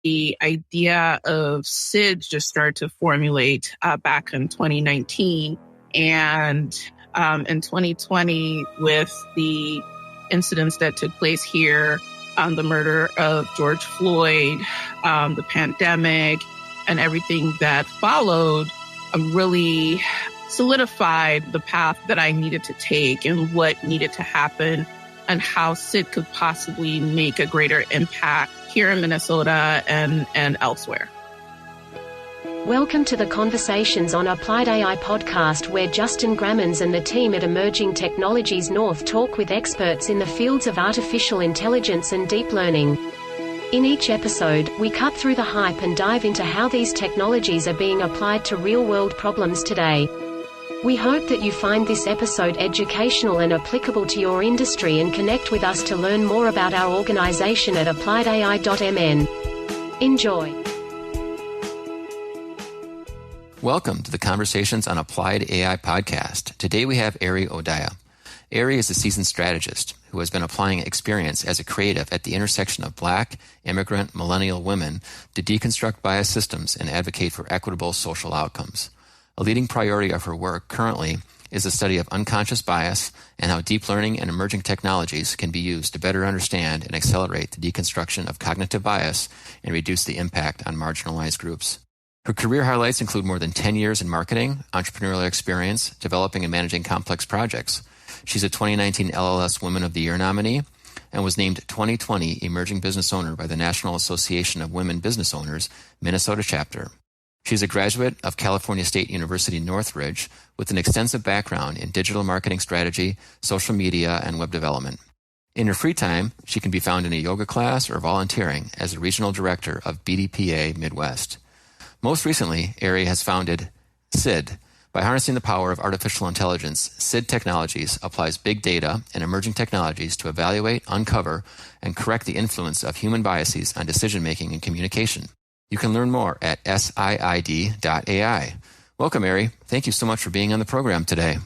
the idea of SIID just started to formulate back in 2019. And in 2020, with the incidents that took place here, the murder of George Floyd, the pandemic, and everything that followed, really solidified the path that I needed to take and what needed to happen and how SIID could possibly make a greater impact here in Minnesota and elsewhere. Welcome to the Conversations on AppliedAI podcast, where Justin Grammons and the team at Emerging Technologies North talk with experts in the fields of artificial intelligence and deep learning. In each episode, we cut through the hype and dive into how these technologies are being applied to real-world problems today. We hope that you find this episode educational and applicable to your industry, and connect with us to learn more about our organization at AppliedAI.mn. Enjoy. Welcome to the Conversations on Applied AI podcast. Today we have Eri O'Diah. Eri is a seasoned strategist who has been applying experience as a creative at the intersection of Black, immigrant, millennial women to deconstruct bias systems and advocate for equitable social outcomes. A leading priority of her work currently is the study of unconscious bias and how deep learning and emerging technologies can be used to better understand and accelerate the deconstruction of cognitive bias and reduce the impact on marginalized groups. Her career highlights include more than 10 years in marketing, entrepreneurial experience, developing and managing complex projects. She's a 2019 LLS Woman of the Year Nominee and was named 2020 Emerging Business Owner by the National Association of Women Business Owners, Minnesota chapter. She's a graduate of California State University Northridge with an extensive background in digital marketing strategy, social media, and web development. In her free time, she can be found in a yoga class or volunteering as a regional director of BDPA Midwest. Most recently, Eri has founded SIID. By harnessing the power of artificial intelligence, SIID Technologies applies big data and emerging technologies to evaluate, uncover, and correct the influence of human biases on decision-making and communication. You can learn more at SIID.AI. Welcome, Eri. Thank you so much for being on the program today.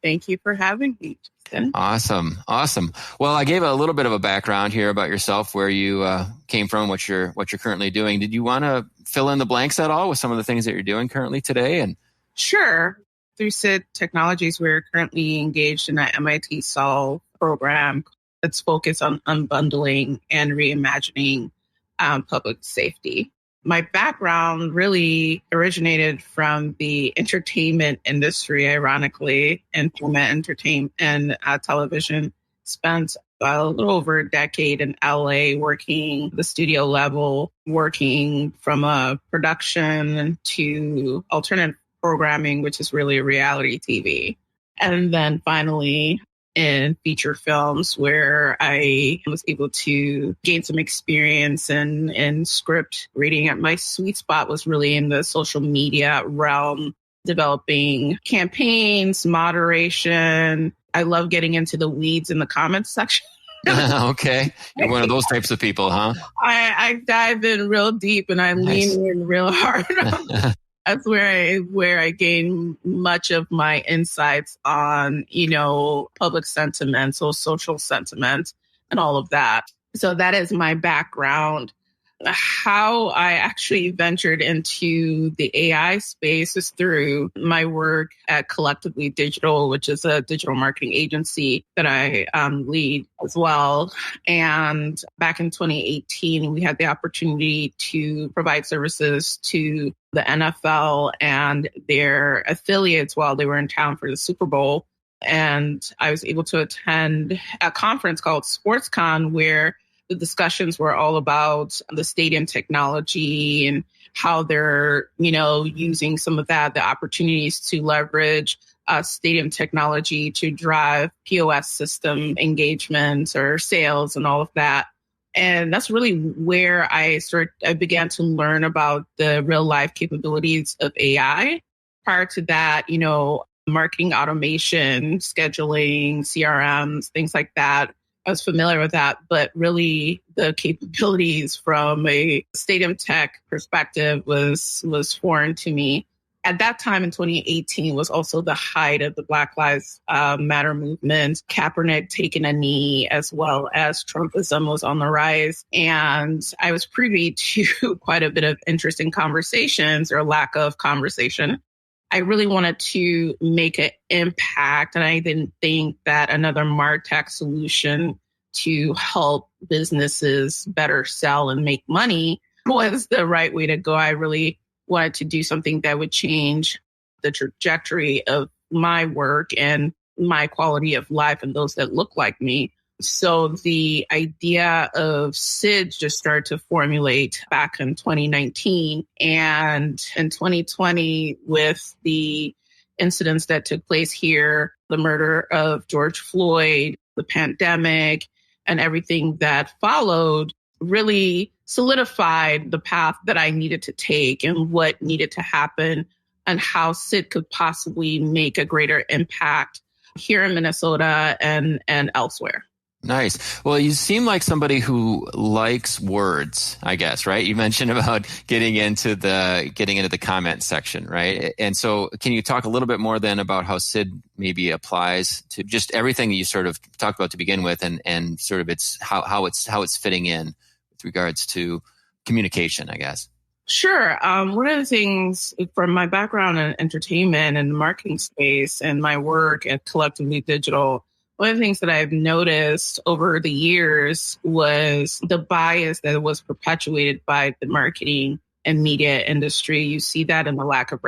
Thank you for having me, Justin. Awesome. Well, I gave a little bit of a background here about yourself, where you came from, what you're currently doing. Did you want to fill in the blanks at all with some of the things that you're doing currently today? Sure. Through SIID Technologies, we're currently engaged in an MIT Solve program that's focused on unbundling and reimagining public safety. My background really originated from the entertainment industry, ironically, and film and entertainment and television. Spent a little over a decade in LA working the studio level, working from a production to alternative programming, which is really reality TV. And then finally in feature films, where I was able to gain some experience in script reading. My sweet spot was really in the social media realm, developing campaigns, moderation. I love getting into the weeds in the comments section. Okay. You're one of those types of people, huh? I dive in real deep and I lean in real hard. That's where I gain much of my insights on, public sentiment, so social sentiment and all of that. So that is my background. How I actually ventured into the AI space is through my work at Collectively Digital, which is a digital marketing agency that I lead as well. And back in 2018, we had the opportunity to provide services to the NFL and their affiliates while they were in town for the Super Bowl. And I was able to attend a conference called SportsCon, where the discussions were all about the stadium technology and how they're, using some of that, the opportunities to leverage stadium technology to drive POS system engagement or sales and all of that. And that's really where I began to learn about the real life capabilities of AI. Prior to that, marketing automation, scheduling, CRMs, things like that. I was familiar with that, but really the capabilities from a stadium tech perspective was foreign to me. At that time in 2018 was also the height of the Black Lives Matter movement. Kaepernick taking a knee, as well as Trumpism was on the rise. And I was privy to quite a bit of interesting conversations, or lack of conversation. I really wanted to make an impact, and I didn't think that another MarTech solution to help businesses better sell and make money was the right way to go. I really wanted to do something that would change the trajectory of my work and my quality of life and those that look like me. So the idea of SIID just started to formulate back in 2019. And in 2020, with the incidents that took place here, the murder of George Floyd, the pandemic, and everything that followed, really solidified the path that I needed to take and what needed to happen and how SIID could possibly make a greater impact here in Minnesota and elsewhere. Nice. Well, you seem like somebody who likes words, I guess, right? You mentioned about getting into the comment section, right? And so can you talk a little bit more then about how SIID maybe applies to just everything you sort of talked about to begin with, and sort of how it's fitting in with regards to communication, I guess? Sure. One of the things from my background in entertainment and the marketing space and my work at Collectively Digital, one of the things that I've noticed over the years was the bias that was perpetuated by the marketing and media industry. You see that in the lack of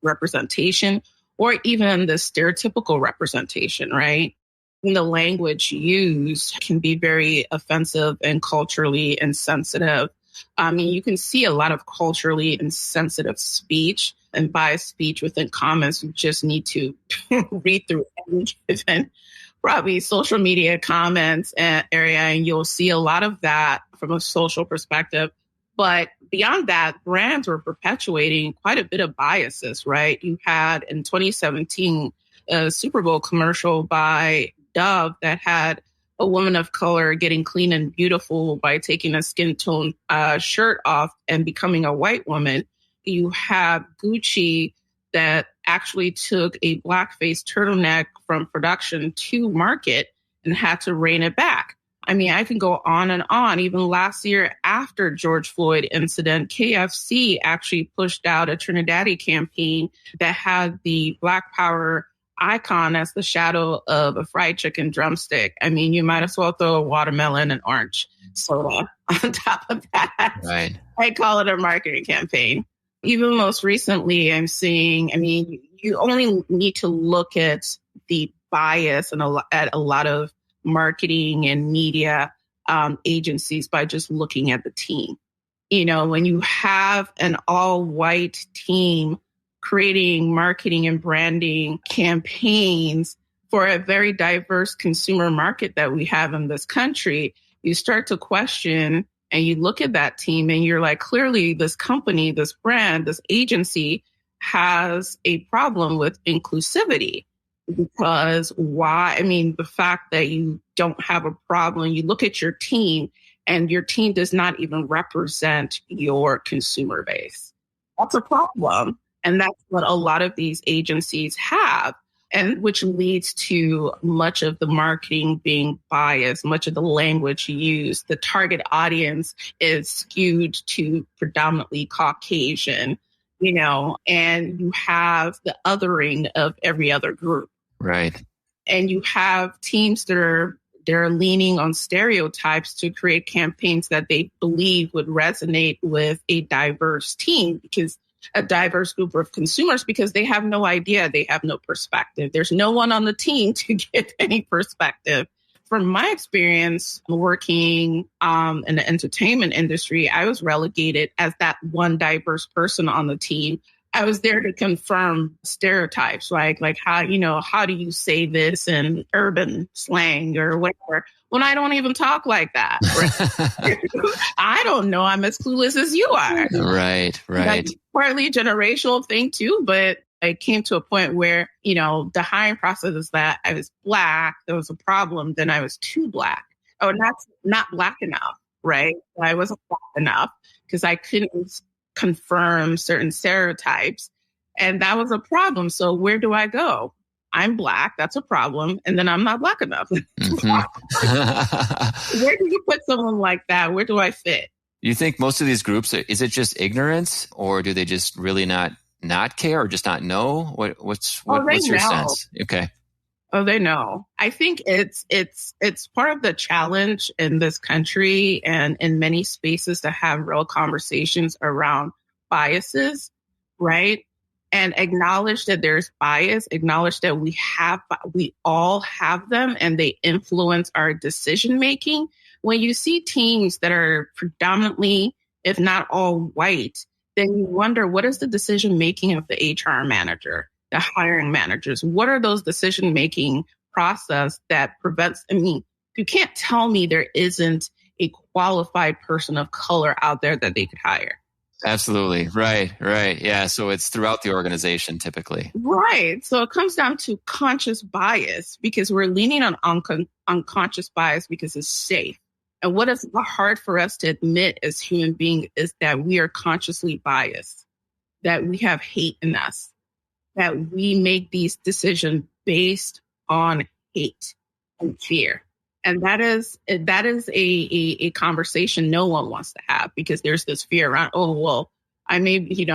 representation, or even the stereotypical representation, right? And the language used can be very offensive and culturally insensitive. I mean, you can see a lot of culturally insensitive speech and biased speech within comments. You just need to read through any given probably social media comments area, and you'll see a lot of that from a social perspective. But beyond that, brands were perpetuating quite a bit of biases, right? You had in 2017 a Super Bowl commercial by Dove that had a woman of color getting clean and beautiful by taking a skin tone shirt off and becoming a white woman. You have Gucci that actually took a blackface turtleneck from production to market and had to rein it back. I mean, I can go on and on. Even last year, after George Floyd incident, KFC actually pushed out a Trinidadi campaign that had the Black Power icon as the shadow of a fried chicken drumstick. I mean, you might as well throw a watermelon and orange soda on top of that. Right. I call it a marketing campaign. Even most recently, I'm seeing, I mean, you only need to look at the bias and at a lot of marketing and media agencies by just looking at the team. You know, when you have an all-white team creating marketing and branding campaigns for a very diverse consumer market that we have in this country, you start to question. And you look at that team and you're like, clearly this company, this brand, this agency has a problem with inclusivity. Because why? I mean, the fact that you don't have a problem, you look at your team and your team does not even represent your consumer base. That's a problem. And that's what a lot of these agencies have. And which leads to much of the marketing being biased, much of the language used. The target audience is skewed to predominantly Caucasian, you know, and you have the othering of every other group. Right. And you have teams that are leaning on stereotypes to create campaigns that they believe would resonate with a diverse team, because a diverse group of consumers, because they have no idea, they have no perspective. There's no one on the team to get any perspective. From my experience working in the entertainment industry, I was relegated as that one diverse person on the team. I was there to confirm stereotypes, like how do you say this in urban slang or whatever, when I don't even talk like that. Right? I don't know. I'm as clueless as you are. Right. That's partly a generational thing too, but it came to a point where, you know, the hiring process is that I was Black, there was a problem, then I was too Black. Oh, and that's not Black enough, right? I wasn't Black enough because I couldn't confirm certain stereotypes. And that was a problem. So where do I go? I'm Black. That's a problem. And then I'm not Black enough. Mm-hmm. Where do you put someone like that? Where do I fit? You think most of these groups, is it just ignorance, or do they just really not care, or just not know? What's your sense? Okay. Oh, they know. I think it's part of the challenge in this country and in many spaces to have real conversations around biases, right? And acknowledge that there's bias, acknowledge that we all have them and they influence our decision making. When you see teams that are predominantly, if not all white, then you wonder, what is the decision making of the HR manager, the hiring managers? What are those decision making process that prevents, you can't tell me there isn't a qualified person of color out there that they could hire. Absolutely. Right. Yeah. So it's throughout the organization typically. Right. So it comes down to conscious bias because we're leaning on unconscious bias because it's safe. And what is hard for us to admit as human beings is that we are consciously biased, that we have hate in us, that we make these decisions based on hate and fear. And that is a conversation no one wants to have because there's this fear around, oh, well, I may be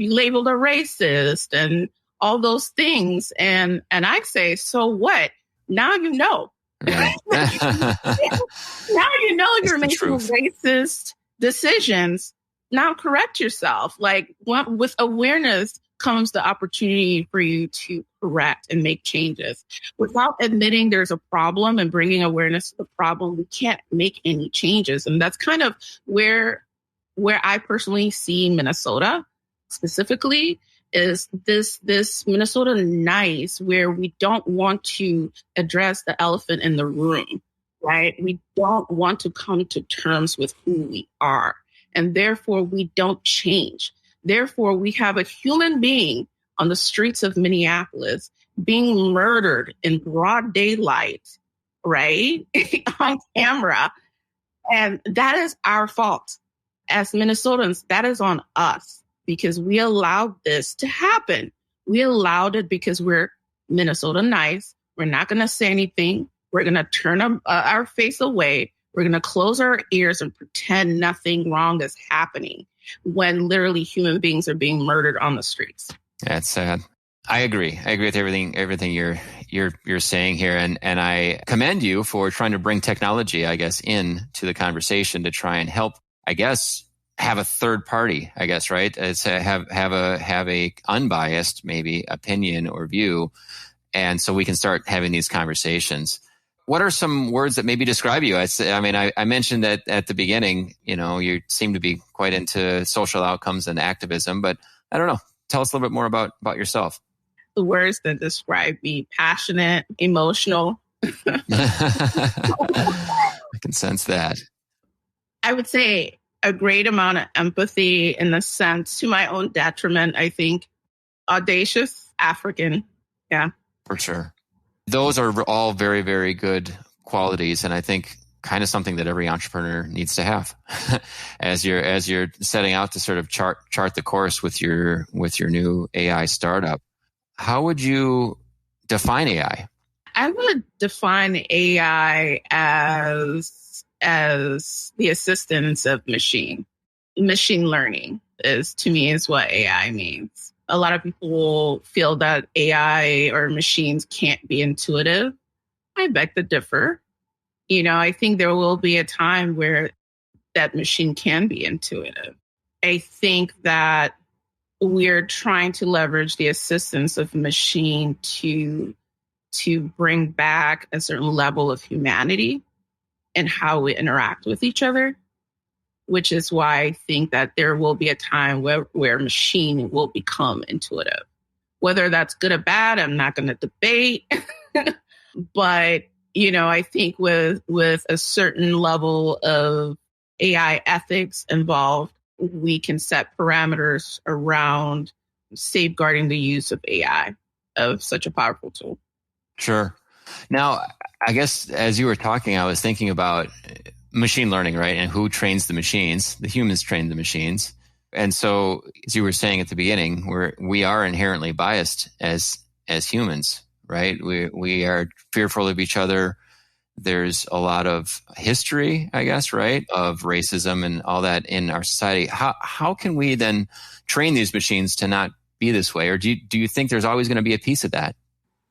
labeled a racist and all those things. And I say, so what? Now you know. Right. Now you know you're making racist decisions. Now correct yourself. Like with awareness comes the opportunity for you to correct and make changes. Without admitting there's a problem and bringing awareness to the problem, we can't make any changes. And that's kind of where I personally see Minnesota specifically is this Minnesota nice, where we don't want to address the elephant in the room, right? We don't want to come to terms with who we are. And therefore, we don't change. Therefore, we have a human being on the streets of Minneapolis being murdered in broad daylight, right? On camera. And that is our fault. As Minnesotans, that is on us because we allowed this to happen. We allowed it because we're Minnesota nice. We're not going to say anything. We're going to turn our face away. We're going to close our ears and pretend nothing wrong is happening when literally human beings are being murdered on the streets. That's sad. I agree. I agree with everything you're saying here, and I commend you for trying to bring technology, I guess, into the conversation to try and help, I guess, have a third party, I guess, right? It's have a unbiased maybe opinion or view, and so we can start having these conversations. What are some words that maybe describe you? I mentioned that at the beginning, you seem to be quite into social outcomes and activism, but I don't know. Tell us a little bit more about yourself. The words that describe me: passionate, emotional. I can sense that. I would say a great amount of empathy in the sense, to my own detriment, I think. Audacious, African. Yeah. For sure. Those are all very, very good qualities. And I think kind of something that every entrepreneur needs to have as you're setting out to sort of chart the course with your new AI startup. How would you define AI? I would define AI as the assistance of machine learning to me is what AI means. A lot of people feel that AI or machines can't be intuitive. I beg to differ. I think there will be a time where that machine can be intuitive. I think that we're trying to leverage the assistance of machine to bring back a certain level of humanity and how we interact with each other, which is why I think that there will be a time where machine will become intuitive. Whether that's good or bad, I'm not going to debate. But, I think with a certain level of AI ethics involved, we can set parameters around safeguarding the use of AI, of such a powerful tool. Sure. Now, I guess as you were talking, I was thinking about machine learning, right? And who trains the machines? The humans train the machines. And so, as you were saying at the beginning, we are inherently biased as humans, right? We are fearful of each other. There's a lot of history, I guess, right, of racism and all that in our society. How can we then train these machines to not be this way? Or do you think there's always going to be a piece of that?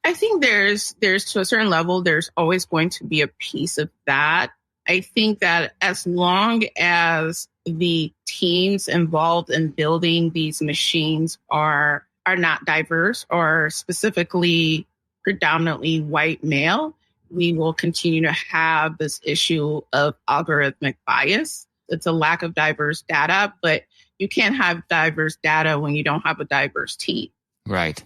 I think there's to a certain level, there's always going to be a piece of that. I think that as long as the teams involved in building these machines are not diverse or specifically predominantly white male, we will continue to have this issue of algorithmic bias. It's a lack of diverse data, but you can't have diverse data when you don't have a diverse team. Right,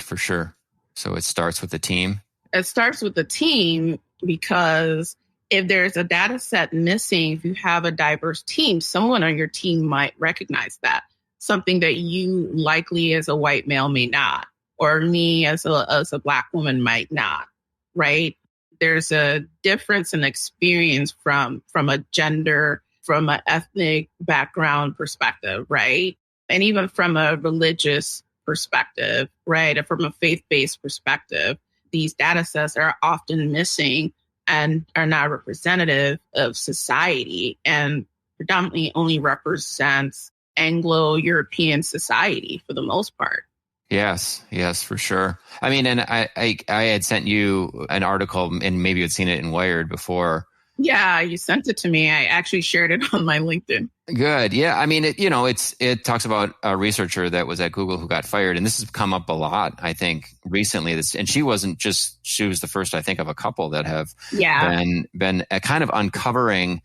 for sure. So it starts with the team? It starts with the team because if there's a data set missing, if you have a diverse team, someone on your team might recognize that. Something that you likely as a white male may not, or me as a Black woman might not, right? There's a difference in experience from a gender, from an ethnic background perspective, right? And even from a religious perspective, right? Or from a faith-based perspective, these data sets are often missing and are not representative of society and predominantly only represents Anglo-European society for the most part. Yes, for sure. I mean, and I had sent you an article, and maybe you'd seen it in Wired before. Yeah, you sent it to me. I actually shared it on my LinkedIn. Good. Yeah. I mean, it talks about a researcher that was at Google who got fired. And this has come up a lot, I think, recently. And she was the first, I think, of a couple that have been kind of uncovering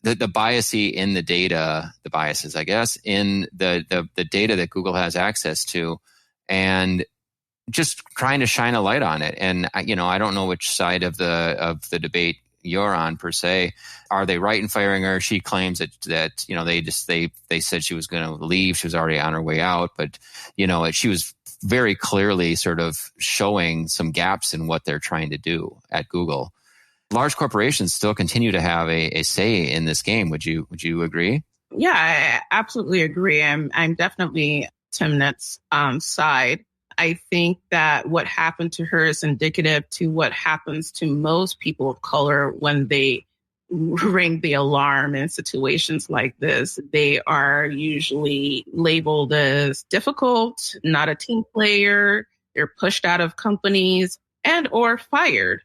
the biasy in the data, the biases, I guess, in the data that Google has access to, and just trying to shine a light on it. And, I don't know which side of the debate you're on per se. Are they right in firing her? She claims that they said she was going to leave. She was already on her way out, but she was very clearly sort of showing some gaps in what they're trying to do at Google. Large corporations still continue to have a say in this game. Would you agree? Yeah, I absolutely agree. I'm definitely Timnit's side. I think that what happened to her is indicative to what happens to most people of color when they ring the alarm in situations like this. They are usually labeled as difficult, not a team player. They're pushed out of companies and or fired.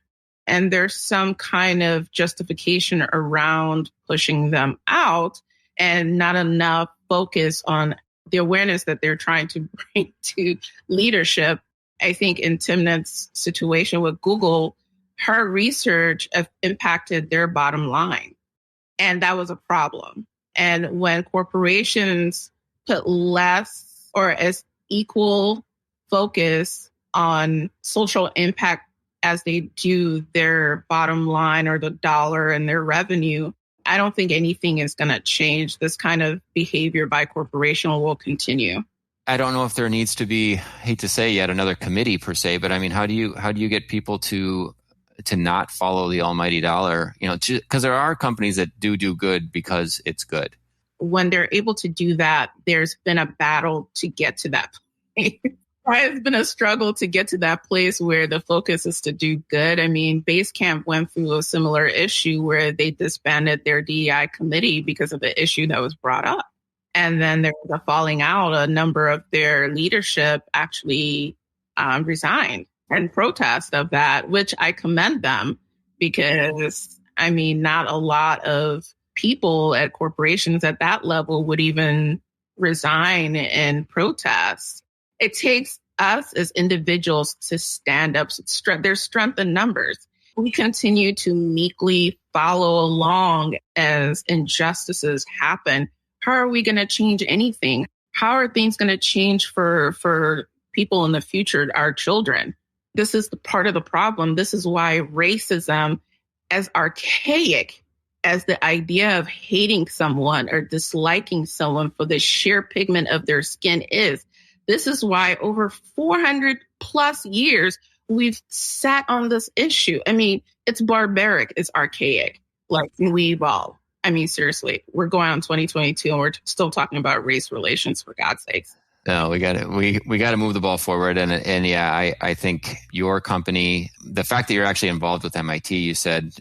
And there's some kind of justification around pushing them out and not enough focus on the awareness that they're trying to bring to leadership. I think in Timnit's situation with Google, her research impacted their bottom line. And that was a problem. And when corporations put less or as equal focus on social impact as they do their bottom line or the dollar and their revenue, I don't think anything is going to change. This kind of behavior by corporation will continue. I don't know if there needs to be, hate to say yet another committee per se, but I mean, how do you get people to not follow the almighty dollar? Because there are companies that do good because it's good. When they're able to do that, there's been a battle to get to that point. It's been a struggle to get to that place where the focus is to do good. I mean, Basecamp went through a similar issue where they disbanded their DEI committee because of an issue that was brought up. And then there was a falling out. A number of their leadership actually resigned in protest of that, which I commend them because, I mean, not a lot of people at corporations at that level would even resign in protest. It takes us as individuals to stand up. There's strength in numbers. We continue to meekly follow along as injustices happen. How are we going to change anything? How are things going to change for people in the future, our children? This is the part of the problem. This is why racism, as archaic as the idea of hating someone or disliking someone for the sheer pigment of their skin is, this is why over 400 plus years, we've sat on this issue. I mean, it's barbaric, it's archaic, like we evolve. I mean, seriously, we're going on 2022 and we're still talking about race relations, for God's sakes. No, we got to move the ball forward. And yeah, I think your company, the fact that you're actually involved with MIT, you said,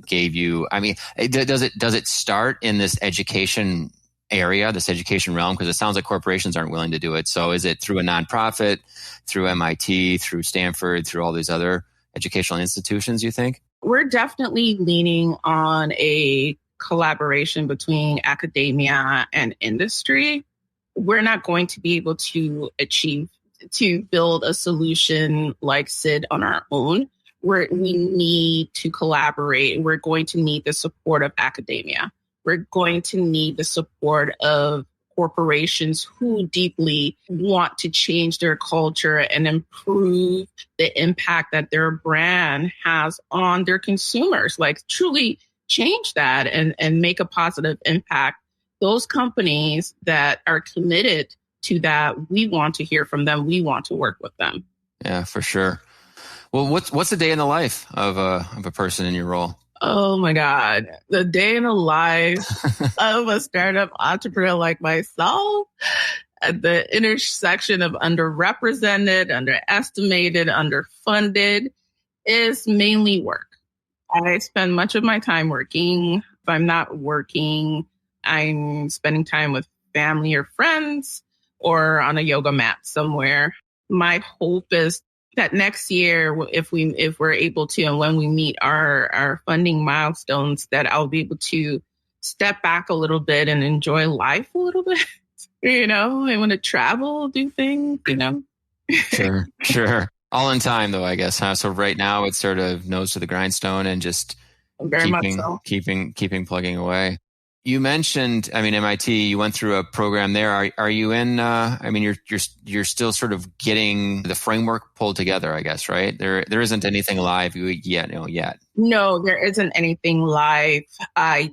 gave you, I mean, does it start in this education area, this education realm? Because it sounds like corporations aren't willing to do it. So is it through a nonprofit, through MIT, through Stanford, through all these other educational institutions, you think? We're definitely leaning on a collaboration between academia and industry. We're not going to be able to build a solution like SIID on our own. We need to collaborate. We're going to need the support of academia. We're going to need the support of corporations who deeply want to change their culture and improve the impact that their brand has on their consumers, like truly change that and make a positive impact. Those companies that are committed to that, we want to hear from them. We want to work with them. Yeah, for sure. Well, what's the day in the life of a person in your role? Oh my God. The day in the life of a startup entrepreneur like myself at the intersection of underrepresented, underestimated, underfunded is mainly work. I spend much of my time working. If I'm not working, I'm spending time with family or friends or on a yoga mat somewhere. My hope is that next year, if we're able to, and when we meet our funding milestones, that I'll be able to step back a little bit and enjoy life a little bit. I want to travel, do things, Sure. All in time, though, I guess, huh? So right now it's sort of nose to the grindstone and just keeping plugging away. You mentioned, MIT, you went through a program there. Are you in, you're still sort of getting the framework pulled together, I guess, right? There isn't anything live yet. No, there isn't anything live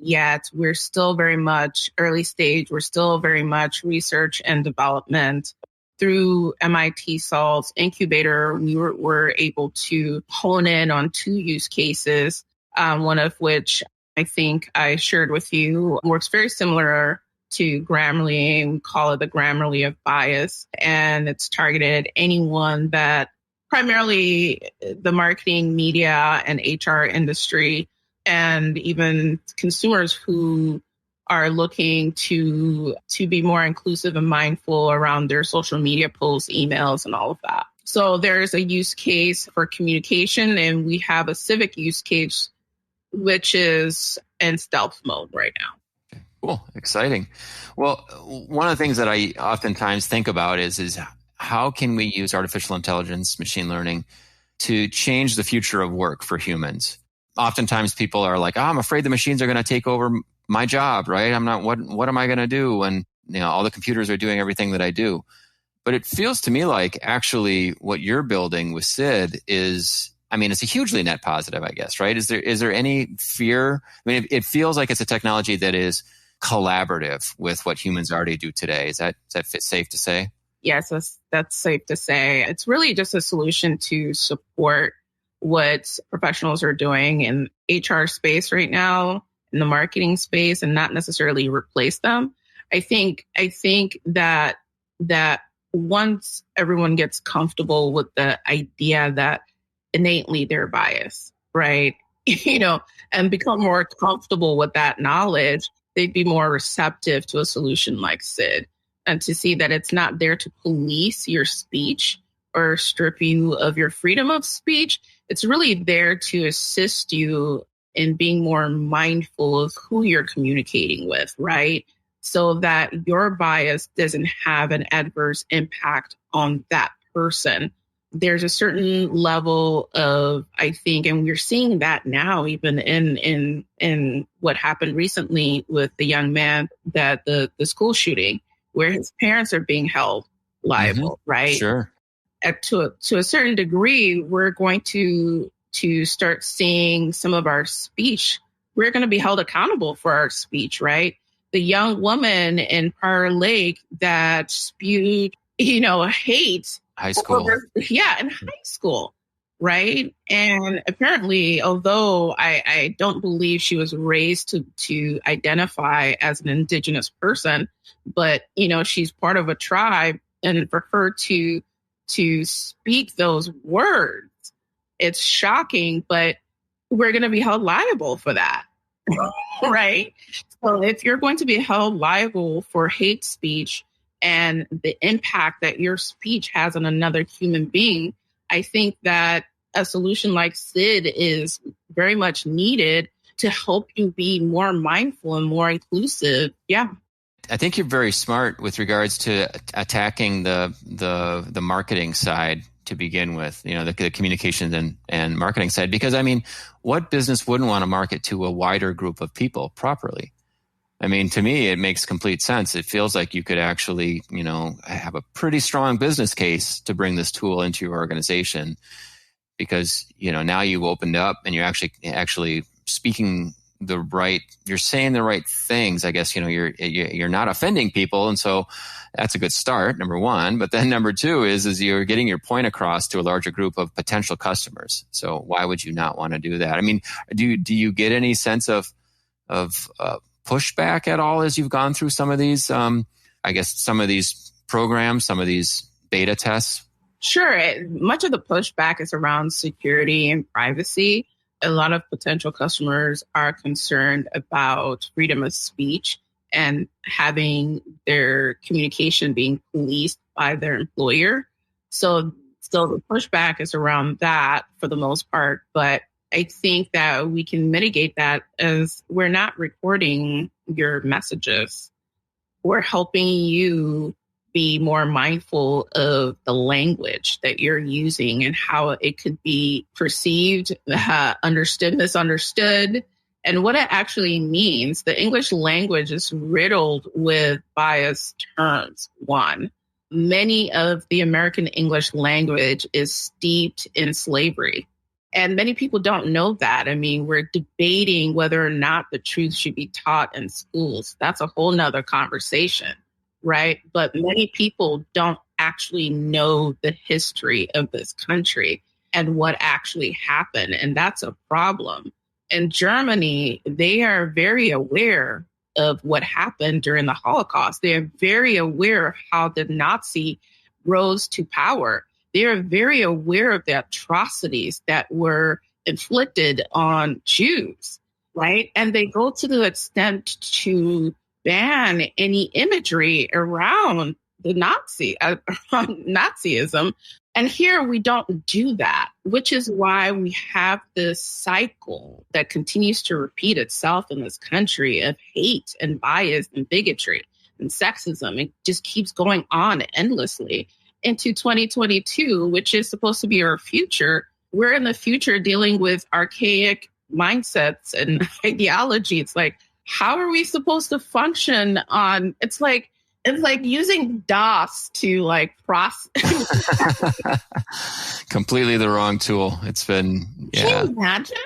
yet. We're still very much early stage. We're still very much research and development. Through MIT SIID's incubator, we were able to hone in on 2 use cases, one of which I think I shared with you works very similar to Grammarly. We call it the Grammarly of bias. And it's targeted at anyone that primarily the marketing, media, and HR industry, and even consumers who are looking to be more inclusive and mindful around their social media posts, emails, and all of that. So there's a use case for communication, and we have a civic use case which is in stealth mode right now. Cool. Exciting. Well, one of the things that I oftentimes think about is how can we use artificial intelligence, machine learning, to change the future of work for humans? Oftentimes people are like, I'm afraid the machines are going to take over my job, right? What am I going to do when all the computers are doing everything that I do? But it feels to me like actually what you're building with SIID is, it's a hugely net positive, I guess, right? Is there any fear? It feels like it's a technology that is collaborative with what humans already do today. Is that safe to say? Yes, that's safe to say. It's really just a solution to support what professionals are doing in HR space right now, in the marketing space, and not necessarily replace them. I think that once everyone gets comfortable with the idea that innately they're biased, right? And become more comfortable with that knowledge, they'd be more receptive to a solution like SIID, and to see that it's not there to police your speech or strip you of your freedom of speech. It's really there to assist you in being more mindful of who you're communicating with, right? So that your bias doesn't have an adverse impact on that person. There's a certain level of, I think, and we're seeing that now, even in what happened recently with the young man, that the school shooting, where his parents are being held liable, right? Sure. To a certain degree, we're going to start seeing some of our speech. We're going to be held accountable for our speech, right? The young woman in Prior Lake that spewed, hate. High school. In high school. right? And apparently, although I don't believe she was raised to identify as an indigenous person, but, she's part of a tribe, and for her to speak those words, it's shocking, but we're going to be held liable for that, right? So if you're going to be held liable for hate speech and the impact that your speech has on another human being, I think that a solution like SIID is very much needed to help you be more mindful and more inclusive. Yeah. I think you're very smart with regards to attacking the marketing side to begin with, the communications and marketing side, because what business wouldn't want to market to a wider group of people properly? To me, it makes complete sense. It feels like you could actually, have a pretty strong business case to bring this tool into your organization, because, now you've opened up and you're actually speaking you're saying the right things. I guess, you're not offending people. And so that's a good start, number one. But then number two is you're getting your point across to a larger group of potential customers. So why would you not want to do that? Do you get any sense of pushback at all as you've gone through some of these, some of these programs, some of these beta tests? Sure. Much of the pushback is around security and privacy. A lot of potential customers are concerned about freedom of speech and having their communication being policed by their employer. So the pushback is around that for the most part. But I think that we can mitigate that as we're not recording your messages. We're helping you be more mindful of the language that you're using and how it could be perceived, understood, misunderstood, and what it actually means. The English language is riddled with biased terms. One, many of the American English language is steeped in slavery. And many people don't know that. We're debating whether or not the truth should be taught in schools. That's a whole nother conversation. Right. But many people don't actually know the history of this country and what actually happened. And that's a problem. In Germany, they are very aware of what happened during the Holocaust. They are very aware of how the Nazi rose to power. They are very aware of the atrocities that were inflicted on Jews. Right. And they go to the extent to ban any imagery around the Nazism. And here we don't do that, which is why we have this cycle that continues to repeat itself in this country of hate and bias and bigotry and sexism. It just keeps going on endlessly into 2022, which is supposed to be our future. We're in the future dealing with archaic mindsets and ideology. It's like, how are we supposed to function on? It's like using DOS to process. Completely the wrong tool. It's been, yeah. Can you imagine?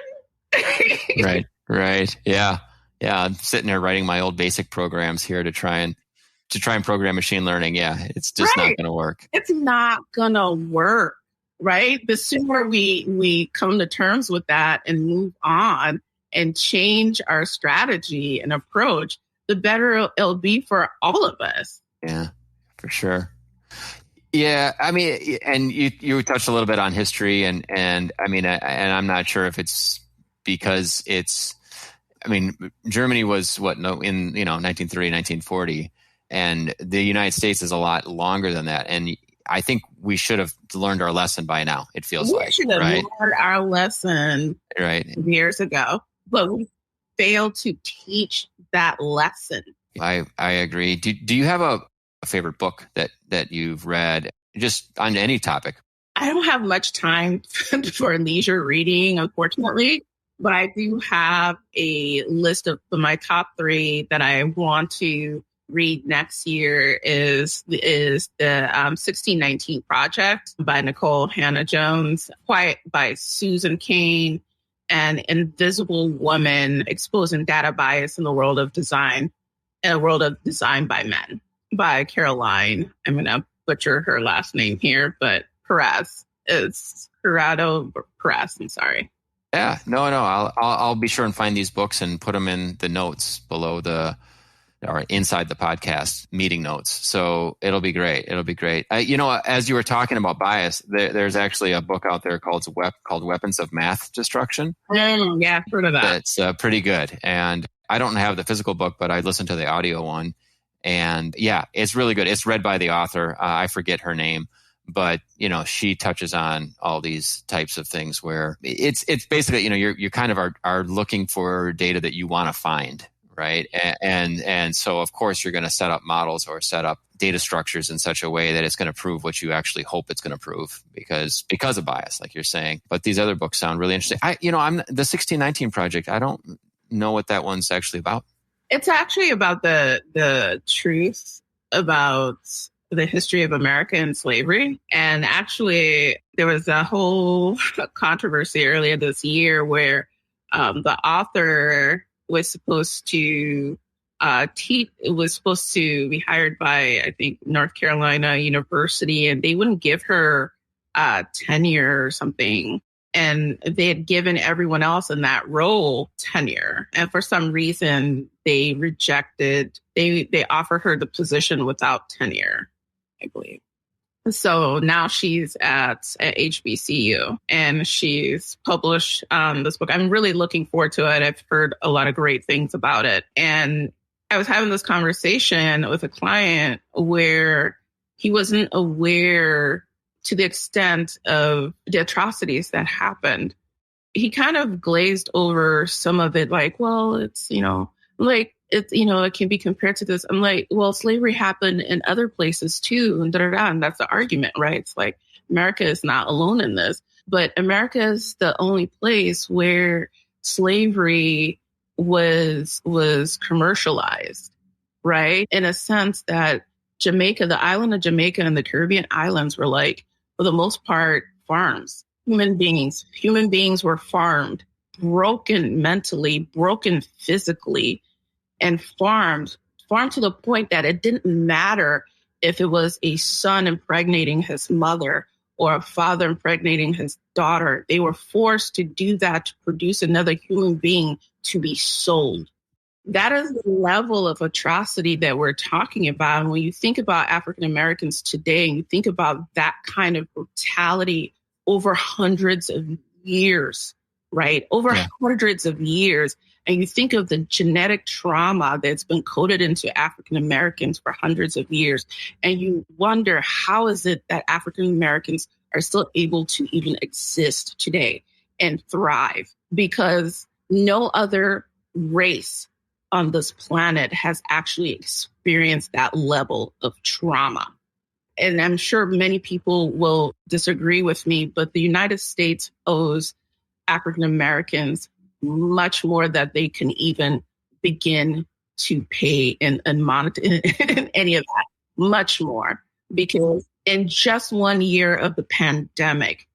Right. Yeah. I'm sitting there writing my old basic programs here to try and program machine learning. Yeah, it's just not going to work. It's not going to work. Right. The sooner we come to terms with that and move on and change our strategy and approach, the better it'll be for all of us. Yeah, for sure. Yeah, and you touched a little bit on history, and I'm not sure if it's because Germany was in 1930, 1940, and the United States is a lot longer than that, and I think we should have learned our lesson by now. It feels we should have learned our lesson years ago. But we fail to teach that lesson. I agree. Do you have a favorite book that you've read, just on any topic? I don't have much time for leisure reading, unfortunately, but I do have a list of my top 3 that I want to read next year is the 1619 Project by Nicole Hannah-Jones, Quiet by Susan Cain, and Invisible Woman, Exposing Data Bias in the World of Design, a World of Design by Men by Caroline. I'm going to butcher her last name here, but Perez. It's Corrado Press. I'm sorry. Yeah, no. I'll be sure and find these books and put them in the notes below or inside the podcast meeting notes. So it'll be great. As you were talking about bias, there's actually a book out there called Weapons of Math Destruction. Yeah, I've heard of that. It's pretty good. And I don't have the physical book, but I listened to the audio one. And yeah, it's really good. It's read by the author. I forget her name, but she touches on all these types of things where it's basically, you kind of are looking for data that you want to find. Right. And so, of course, you're going to set up models or set up data structures in such a way that it's going to prove what you actually hope it's going to prove because of bias, like you're saying. But these other books sound really interesting. I'm the 1619 Project. I don't know what that one's actually about. It's actually about the truth about the history of America and slavery. And actually, there was a whole controversy earlier this year where the author was supposed to be hired by, I think, North Carolina University, and they wouldn't give her tenure or something. And they had given everyone else in that role tenure. And for some reason, they rejected, they offered her the position without tenure, I believe. So now she's at HBCU and she's published this book. I'm really looking forward to it. I've heard a lot of great things about it. And I was having this conversation with a client where he wasn't aware to the extent of the atrocities that happened. He kind of glazed over some of it like, well, it's, it can be compared to this. I'm like, well, slavery happened in other places too, and and that's the argument, right? It's like America is not alone in this, but America is the only place where slavery was commercialized, right? In a sense that Jamaica, the island of Jamaica and the Caribbean islands were like, for the most part, farms. Human beings were farmed, broken mentally, broken physically, and farmed to the point that it didn't matter if it was a son impregnating his mother or a father impregnating his daughter. They were forced to do that to produce another human being to be sold. That is the level of atrocity that we're talking about. And when you think about African Americans today, and you think about that kind of brutality over hundreds of years, right? Hundreds of years. And you think of the genetic trauma that's been coded into African Americans for hundreds of years. And you wonder, how is it that African Americans are still able to even exist today and thrive? Because no other race on this planet has actually experienced that level of trauma. And I'm sure many people will disagree with me, but the United States owes African Americans much more that they can even begin to pay in any of that, much more. Because in just 1 year of the pandemic,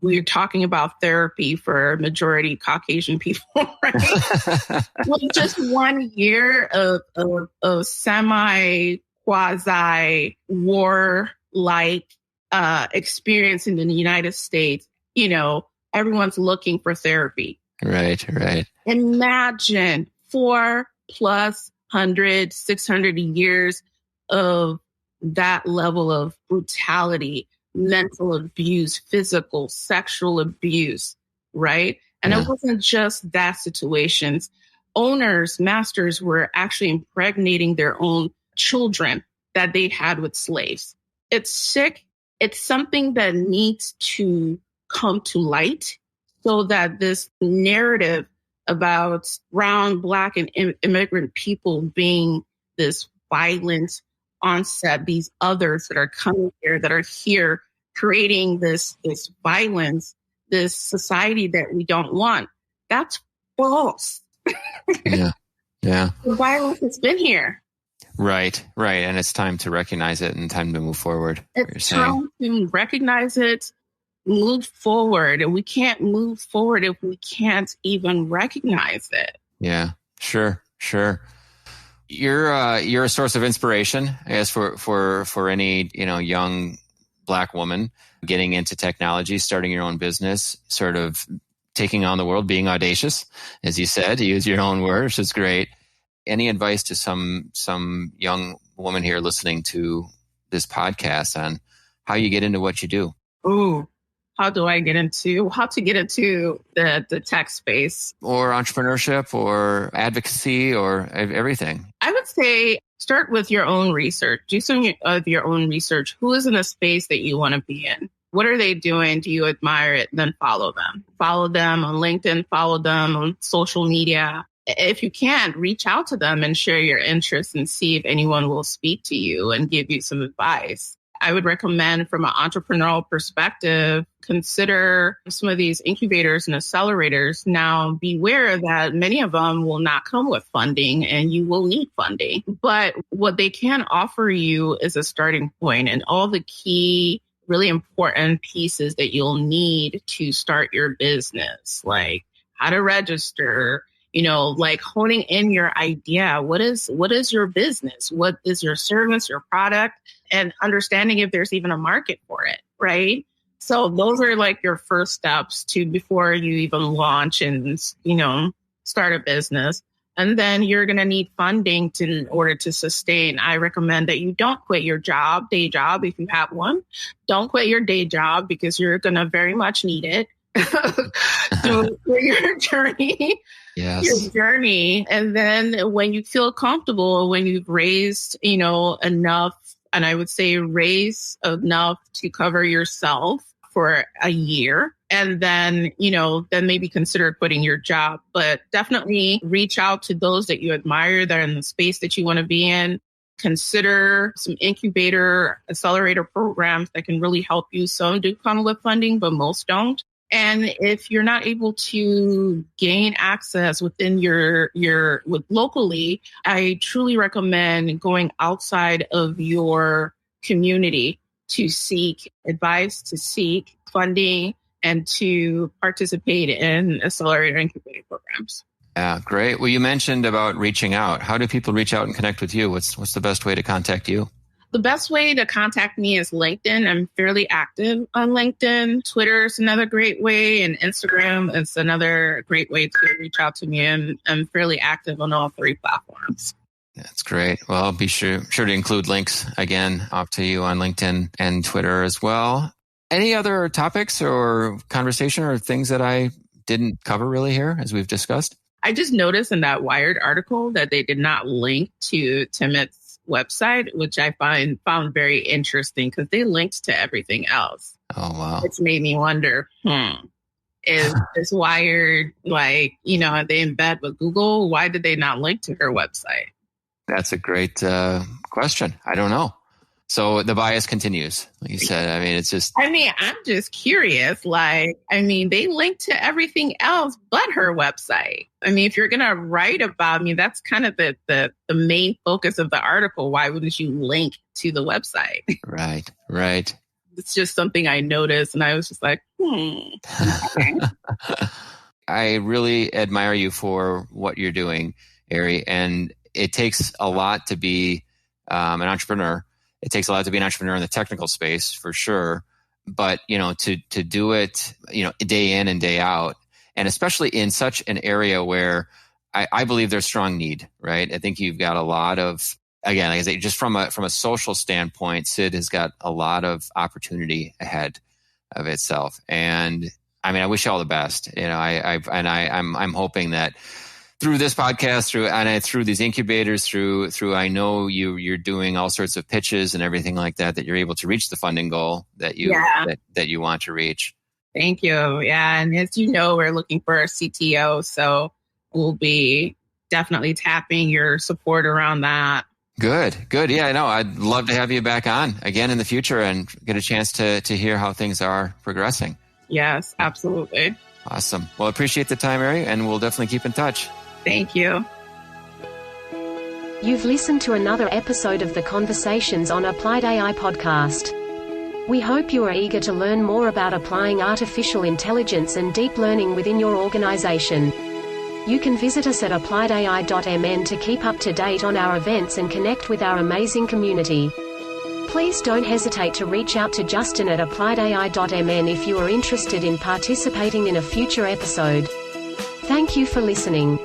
we're talking about therapy for majority Caucasian people, right? Well, just 1 year of semi-quasi war-like experience in the United States, everyone's looking for therapy. Right. Imagine 400, 600 years of that level of brutality, mental abuse, physical, sexual abuse, right? And It wasn't just that situations. Owners, masters were actually impregnating their own children that they had with slaves. It's sick. It's something that needs to come to light so that this narrative about brown, Black, and immigrant people being this violent onset, these others that are coming here, that are here creating this violence, this society that we don't want. That's false. Yeah. The violence has been here. Right. And it's time to recognize it and time to move forward. It's time to recognize it, move forward. And we can't move forward if we can't even recognize it. Yeah, sure. You're a source of inspiration, I guess, for any young Black woman getting into technology, starting your own business, sort of taking on the world, being audacious, as you said, to use your own word, which is great. Any advice to some young woman here listening to this podcast on how you get into what you do? Ooh, how to get into the tech space? Or entrepreneurship or advocacy or everything. I would say start with your own research. Do some of your own research. Who is in a space that you want to be in? What are they doing? Do you admire it? Then follow them. Follow them on LinkedIn, follow them on social media. If you can't, reach out to them and share your interests and see if anyone will speak to you and give you some advice. I would recommend from an entrepreneurial perspective, consider some of these incubators and accelerators. Now, beware that many of them will not come with funding and you will need funding. But what they can offer you is a starting point and all the key, really important pieces that you'll need to start your business, like how to register, like honing in your idea. What is your business? What is your service, your product, and understanding if there's even a market for it, right? So those are like your first steps before you even launch and, start a business. And then you're going to need funding in order to sustain. I recommend that you don't quit your day job, if you have one. Don't quit your day job because you're going to very much need it for your journey. Yes. Your journey. And then when you feel comfortable, when you've raised, enough, and I would say raise enough to cover yourself for a year, and then, then maybe consider quitting your job. But definitely reach out to those that you admire that are in the space that you want to be in. Consider some incubator, accelerator programs that can really help you. Some do come with funding, but most don't. And if you're not able to gain access within locally, I truly recommend going outside of your community to seek advice, to seek funding, and to participate in accelerator incubator programs. Yeah, great. Well, you mentioned about reaching out. How do people reach out and connect with you? What's the best way to contact you? The best way to contact me is LinkedIn. I'm fairly active on LinkedIn. Twitter is another great way, and Instagram is another great way to reach out to me. And I'm fairly active on all three platforms. That's great. Well, I'll be sure to include links again up to you on LinkedIn and Twitter as well. Any other topics or conversation or things that I didn't cover really here as we've discussed? I just noticed in that Wired article that they did not link to Timit's website, which I found very interesting because they linked to everything else. Oh, wow. Which made me wonder, is this Wired, they embed with Google? Why did they not link to her website? That's a great question. I don't know. So the bias continues, like you said. I mean, it's just... I'm just curious. They link to everything else but her website. If you're going to write about me, that's kind of the main focus of the article. Why wouldn't you link to the website? Right. It's just something I noticed, and I was just like, I really admire you for what you're doing, Eri, and it takes a lot to be an entrepreneur. It takes a lot to be an entrepreneur in the technical space, for sure. But, to do it, day in and day out, and especially in such an area where I believe there's strong need, right? I think you've got a lot of, again, like I say, just from a social standpoint, SIID has got a lot of opportunity ahead of itself. And I wish you all the best. I'm hoping that through this podcast, through these incubators, through I know you're doing all sorts of pitches and everything like that you're able to reach the funding goal that you want to reach. Thank you. Yeah, and as you know, we're looking for a CTO, so we'll be definitely tapping your support around that. Good. Yeah, I know. I'd love to have you back on again in the future and get a chance to hear how things are progressing. Yes, absolutely. Awesome. Well, I appreciate the time, Eri, and we'll definitely keep in touch. Thank you. You've listened to another episode of the Conversations on AppliedAI podcast. We hope you are eager to learn more about applying artificial intelligence and deep learning within your organization. You can visit us at AppliedAI.mn to keep up to date on our events and connect with our amazing community. Please don't hesitate to reach out to Justin at AppliedAI.mn if you are interested in participating in a future episode. Thank you for listening.